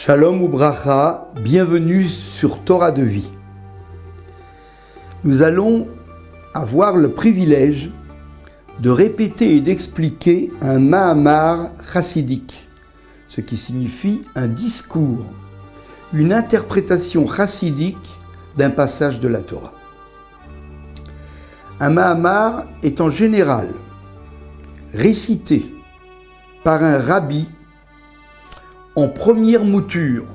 Shalom ou bracha, bienvenue sur Torah de vie. Nous allons avoir le privilège de répéter et d'expliquer un Mahamar chassidique, ce qui signifie un discours, une interprétation chassidique d'un passage de la Torah. Un Mahamar est en général récité par un rabbi en première mouture,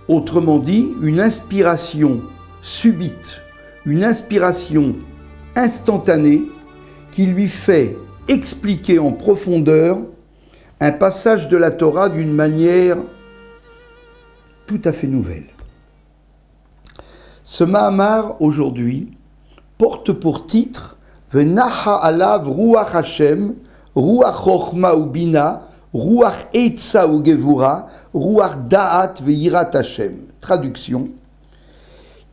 autrement dit, une inspiration subite, une inspiration instantanée qui lui fait expliquer en profondeur un passage de la Torah d'une manière tout à fait nouvelle. Ce Mahamar, aujourd'hui, porte pour titre « Venacha alav ruach Hashem, ruach chochma u bina, ruach eitza u gevura, ruach da'at ve'irat Hashem ». Traduction: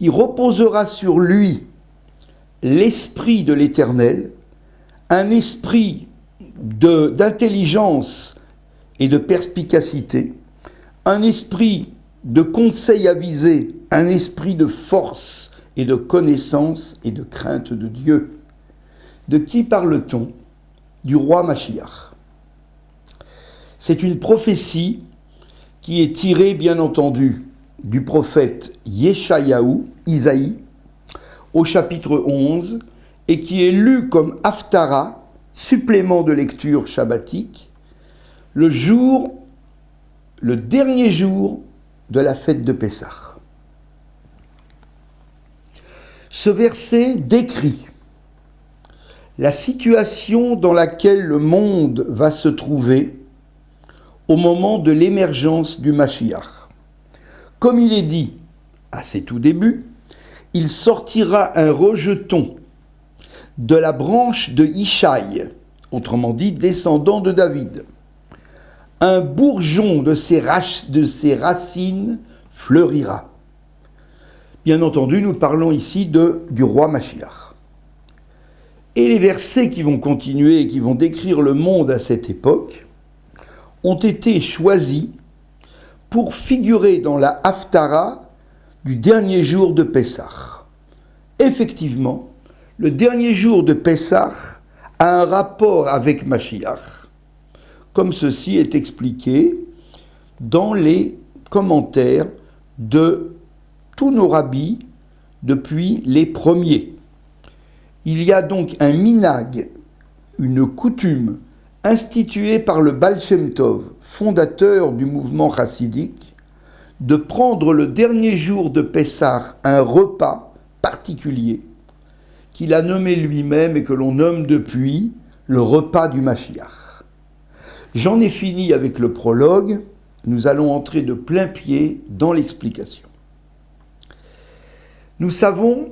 il reposera sur lui l'esprit de l'Éternel, un esprit d'intelligence et de perspicacité, un esprit de conseil avisé, un esprit de force et de connaissance et de crainte de Dieu. De qui parle-t-on? Du roi Mashiach. C'est une prophétie qui est tirée, bien entendu, du prophète Yeshayahu, Isaïe, au chapitre 11, et qui est lue comme Haftara, supplément de lecture shabbatique, le dernier jour de la fête de Pessah. Ce verset décrit la situation dans laquelle le monde va se trouver au moment de l'émergence du Mashiach. Comme il est dit à ses tout débuts, il sortira un rejeton de la branche de Ishaï, autrement dit descendant de David. Un bourgeon de ses racines fleurira. Bien entendu, nous parlons ici du roi Mashiach. Et les versets qui vont continuer et qui vont décrire le monde à cette époque ont été choisis pour figurer dans la Haftara du dernier jour de Pessah. Effectivement, le dernier jour de Pessah a un rapport avec Mashiach, comme ceci est expliqué dans les commentaires de tous nos rabbis depuis les premiers. Il y a donc un minhag, une coutume instituée par le Baal Shem Tov, fondateur du mouvement chassidique, de prendre le dernier jour de Pessah un repas particulier qu'il a nommé lui-même et que l'on nomme depuis le repas du Mashiach. J'en ai fini avec le prologue, nous allons entrer de plein pied dans l'explication. Nous savons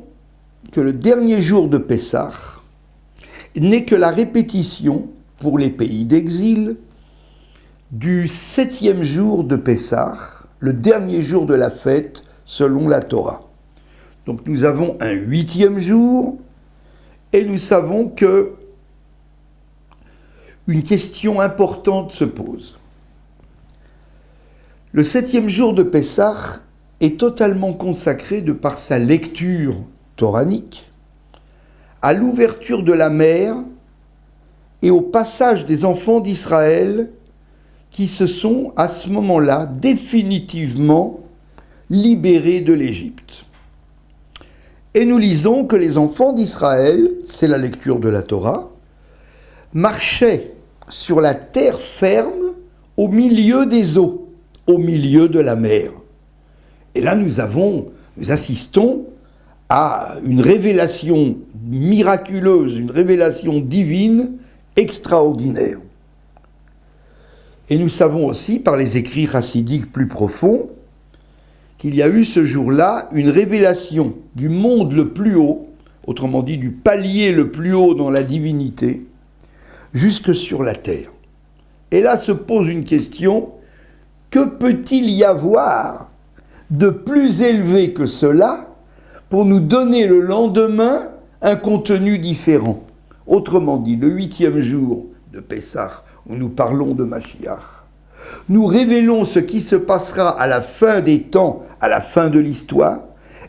que le dernier jour de Pessah n'est que la répétition pour les pays d'exil du 7e jour de Pessah, le dernier jour de la fête selon la Torah. Donc nous avons un 8e jour et nous savons que une question importante se pose. Le 7e jour de Pessah est totalement consacré de par sa lecture toranique à l'ouverture de la mer et au passage des enfants d'Israël qui se sont à ce moment-là définitivement libérés de l'Égypte. Et nous lisons que les enfants d'Israël, c'est la lecture de la Torah, marchaient sur la terre ferme au milieu des eaux, au milieu de la mer. Et là nous assistons à une révélation miraculeuse, une révélation divine extraordinaire. Et nous savons aussi, par les écrits chassidiques plus profonds, qu'il y a eu ce jour-là une révélation du monde le plus haut, autrement dit du palier le plus haut dans la divinité, jusque sur la terre. Et là se pose une question: que peut-il y avoir de plus élevé que cela pour nous donner le lendemain un contenu différent? Autrement dit, le 8e jour de Pessah, où nous parlons de Mashiach, nous révélons ce qui se passera à la fin des temps, à la fin de l'histoire.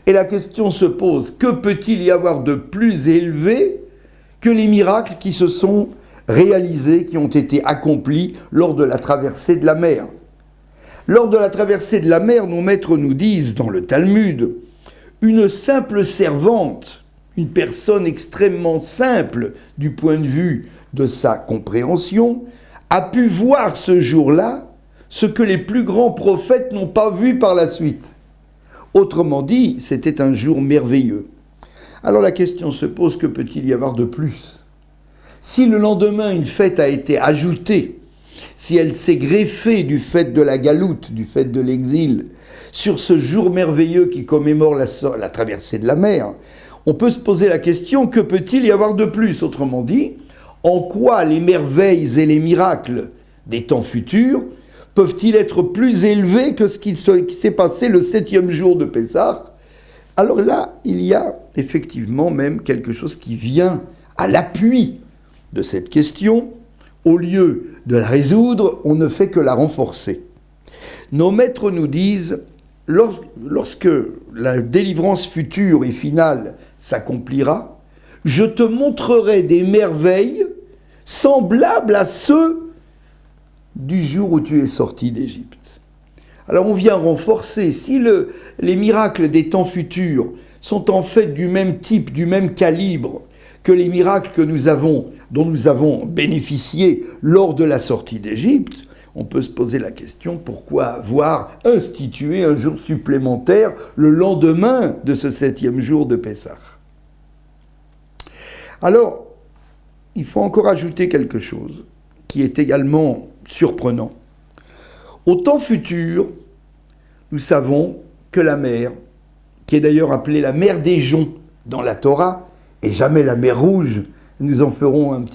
Et la question se pose, que peut-il y avoir de plus élevé que les miracles qui se sont réalisés, qui ont été accomplis lors de la traversée de la mer? Lors de la traversée de la mer, nos maîtres nous disent dans le Talmud, une simple servante, une personne extrêmement simple du point de vue de sa compréhension, a pu voir ce jour-là ce que les plus grands prophètes n'ont pas vu par la suite. Autrement dit, c'était un jour merveilleux. Alors la question se pose, que peut-il y avoir de plus? Si le lendemain une fête a été ajoutée, si elle s'est greffée du fait de la galoute, du fait de l'exil, sur ce jour merveilleux qui commémore la traversée de la mer, on peut se poser la question, que peut-il y avoir de plus? Autrement dit, en quoi les merveilles et les miracles des temps futurs peuvent-ils être plus élevés que ce qui s'est passé le 7e jour de Pessah? Alors là, il y a effectivement même quelque chose qui vient à l'appui de cette question. Au lieu de la résoudre, on ne fait que la renforcer. Nos maîtres nous disent, lorsque la délivrance future et finale s'accomplira, je te montrerai des merveilles semblables à ceux du jour où tu es sorti d'Égypte. Alors on vient renforcer, si les miracles des temps futurs sont en fait du même type, du même calibre que les miracles dont nous avons bénéficié lors de la sortie d'Égypte, on peut se poser la question, pourquoi avoir institué un jour supplémentaire le lendemain de ce 7e jour de Pessah? Alors, il faut encore ajouter quelque chose qui est également surprenant. Au temps futur, nous savons que la mer, qui est d'ailleurs appelée la mer des joncs dans la Torah, et jamais la mer Rouge, nous en ferons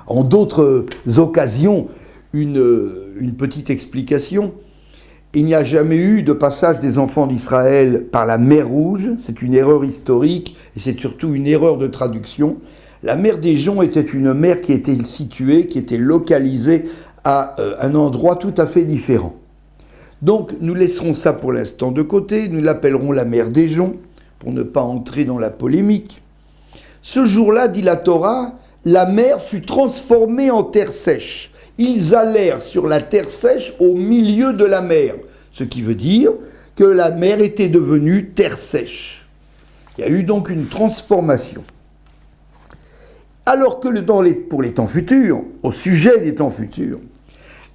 en d'autres occasions une petite explication. Il n'y a jamais eu de passage des enfants d'Israël par la mer Rouge, c'est une erreur historique et c'est surtout une erreur de traduction. La mer des joncs était une mer qui était située, qui était localisée à un endroit tout à fait différent. Donc nous laisserons ça pour l'instant de côté, nous l'appellerons la mer des joncs, pour ne pas entrer dans la polémique. Ce jour-là, dit la Torah, la mer fut transformée en terre sèche. Ils allèrent sur la terre sèche au milieu de la mer, ce qui veut dire que la mer était devenue terre sèche. Il y a eu donc une transformation. Alors que pour les temps futurs, au sujet des temps futurs,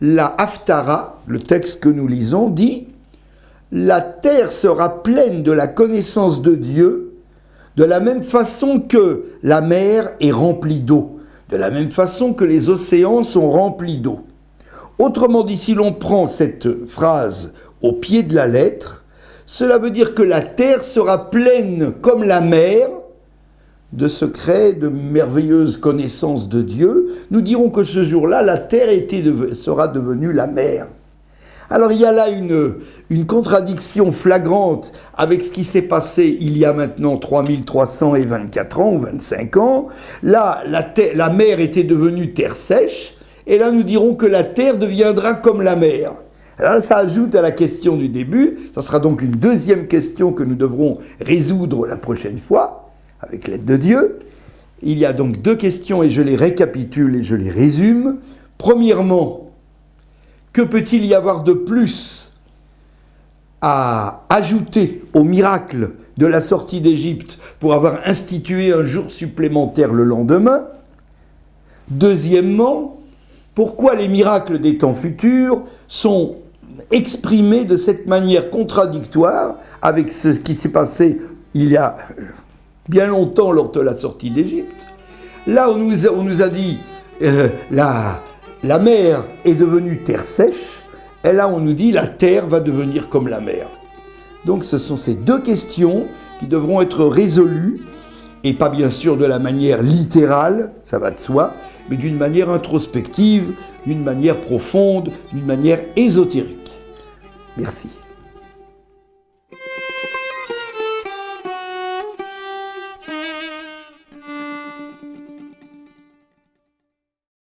la Haftara, le texte que nous lisons, dit « La terre sera pleine de la connaissance de Dieu, de la même façon que la mer est remplie d'eau, de la même façon que les océans sont remplis d'eau. » Autrement dit, si l'on prend cette phrase au pied de la lettre, cela veut dire que la terre sera pleine comme la mer de secrets, de merveilleuses connaissances de Dieu. Nous dirons que ce jour-là, la terre sera devenue la mer. Alors il y a là une contradiction flagrante avec ce qui s'est passé il y a maintenant 3324 ans ou 25 ans. Là, la mer était devenue terre sèche, et là nous dirons que la terre deviendra comme la mer. Alors ça ajoute à la question du début, ça sera donc une deuxième question que nous devrons résoudre la prochaine fois, avec l'aide de Dieu. Il y a donc deux questions et je les récapitule et je les résume. Premièrement, que peut-il y avoir de plus à ajouter au miracle de la sortie d'Égypte pour avoir institué un jour supplémentaire le lendemain? Deuxièmement, pourquoi les miracles des temps futurs sont exprimés de cette manière contradictoire avec ce qui s'est passé il y a bien longtemps lors de la sortie d'Égypte? Là, on nous a dit la mer est devenue terre sèche, et là on nous dit la terre va devenir comme la mer. Donc ce sont ces deux questions qui devront être résolues, et pas bien sûr de la manière littérale, ça va de soi, mais d'une manière introspective, d'une manière profonde, d'une manière ésotérique. Merci.